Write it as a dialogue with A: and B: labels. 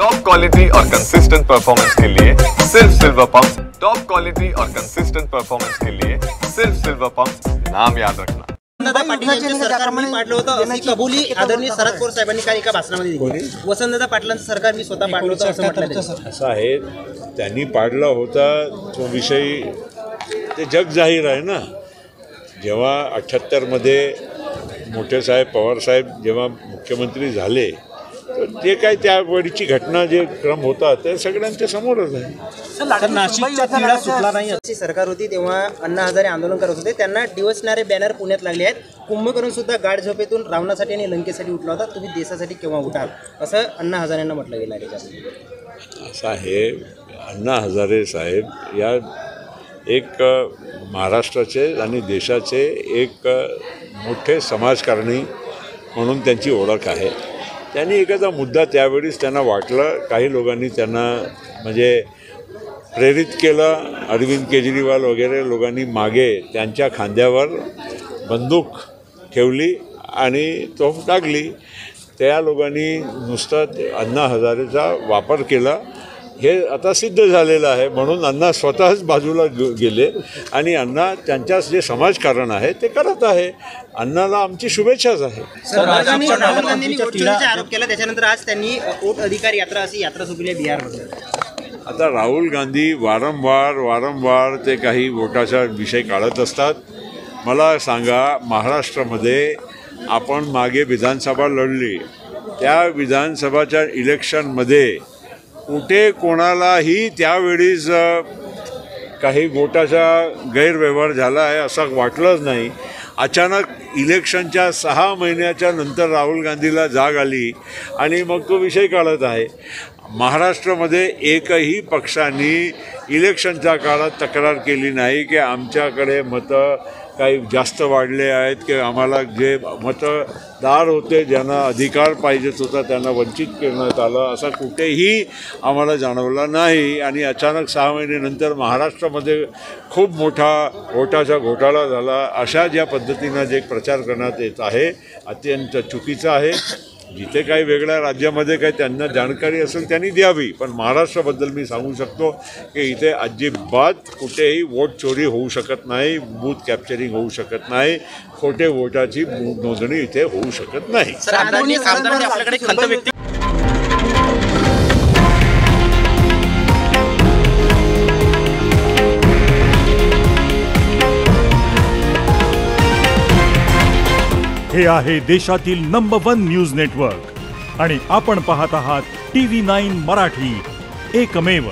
A: Top quality और consistent performance के लिए सिर्फ सिल्वर पंप। टॉप क्वालिटी और कंसिस्टेंट परफॉर्मेंस के लिए सिर्फ सिल्वर पंप, नाम याद रखना।
B: वसंतदादा पाटील यांचे सरकार मी पाडलं होतं अशी कबुली आदरणीय शरद पवार साहेबांनी काल एका भाषणामध्ये दिली। वसंतदादा पाटलांचं सरकार मी स्वतः पाडलं होतं असं म्हटलं।
C: असं आहे, त्यांनी पाडला होता तो विषय ते जग जाहीर आहे ना। जेव्हा 78 मध्ये मोठे साहेब पवारसाहेब जेव्हा मुख्यमंत्री झाले तर ते काय त्यावेळीची घटना जे क्रम होता ते सगळ्यांच्या समोरच आहे।
B: नाशिकचा तिढा सुटला नाही सरकार होती तेव्हा अण्णा हजारे आंदोलन करत होते, त्यांना डिवचणारे बॅनर पुण्यात लागले आहेत। कुंभकर्ण सुद्धा गाढ झोपेतून रावणासाठी आणि लंकेसाठी उठला होता, तुम्ही देशासाठी केव्हा उठाल असं अण्णा हजारेंना म्हटलं गेलं आहे।
C: असं आहे, अण्णा हजारे साहेब या एक महाराष्ट्राचे आणि देशाचे एक मोठे समाजकारणी म्हणून त्यांची ओळख आहे। त्यांनी एखादा मुद्दा त्यावेळीच त्यांना वाटलं, काही लोकांनी त्यांना म्हणजे प्रेरित केलं। अरविंद केजरीवाल वगैरे लोकांनी मागे त्यांच्या खांद्यावर बंदूक ठेवली आणि तोफ टाकली। त्या लोकांनी नुसतं अण्णा हजारेचा वापर केला, हे आता सिद्ध झालेलं आहे। म्हणून अण्णा स्वतःच बाजूला गेले आणि अण्णा त्यांच्या जे समाजकारण आहे ते करत आहे। अण्णाला आमची शुभेच्छाच आहे।
B: राहुल गांधींनी वोट चोरीचा आरोप केला, त्याच्यानंतर आज त्यांनी वोट अधिकार यात्रा अशी यात्रा सुटली आहे बिहारमध्ये।
C: आता राहुल गांधी वारंवार ते काही वोटाचा विषय काढत असतात। मला सांगा, महाराष्ट्रामध्ये आपण मागे विधानसभा लढली, त्या विधानसभाच्या इलेक्शनमध्ये कुठे कोणालाही त्यावेळीच काही वोटाचा गैरव्यवहार झाला आहे असं वाटलंच नाही। अचानक इलेक्शनच्या 6 महिन्याच्या नंतर राहुल गांधीला जाग आली आणि मग तो विषय काढत आहे। महाराष्ट्रामध्ये एकही पक्षांनी इलेक्शनच्या काळात तक्रार केली नाही की आमच्याकडे मतं काही जास्त वाढले आहेत की आम्हाला जे मतदार होते ज्यांना अधिकार पाहिजेत होता त्यांना वंचित करण्यात आलं, असं कुठेही आम्हाला जाणवलं नाही। आणि अचानक 6 महिन्यानंतर महाराष्ट्रामध्ये खूप मोठा वोटाचा घोटाळा झाला, अशा ज्या पद्धतीनं जे प्रचार करण्यात येत आहे अत्यंत चुकीचं आहे। जिथे काही वेगळ्या राज्यामध्ये काही त्यांना जाणकारी असेल त्यांनी द्यावी, पण महाराष्ट्राबद्दल मी सांगू शकतो की इथे अजिबात कुठेही वोट चोरी होऊ शकत नाही, बूथ कॅप्चरिंग होऊ शकत नाही, खोटे वोटाची नोंदणी इथे होऊ शकत नाही।
D: हे आहे देशातील नंबर 1 न्यूज नेटवर्क आणि आपण पाहत आहात TV9 मराठी, एकमेव।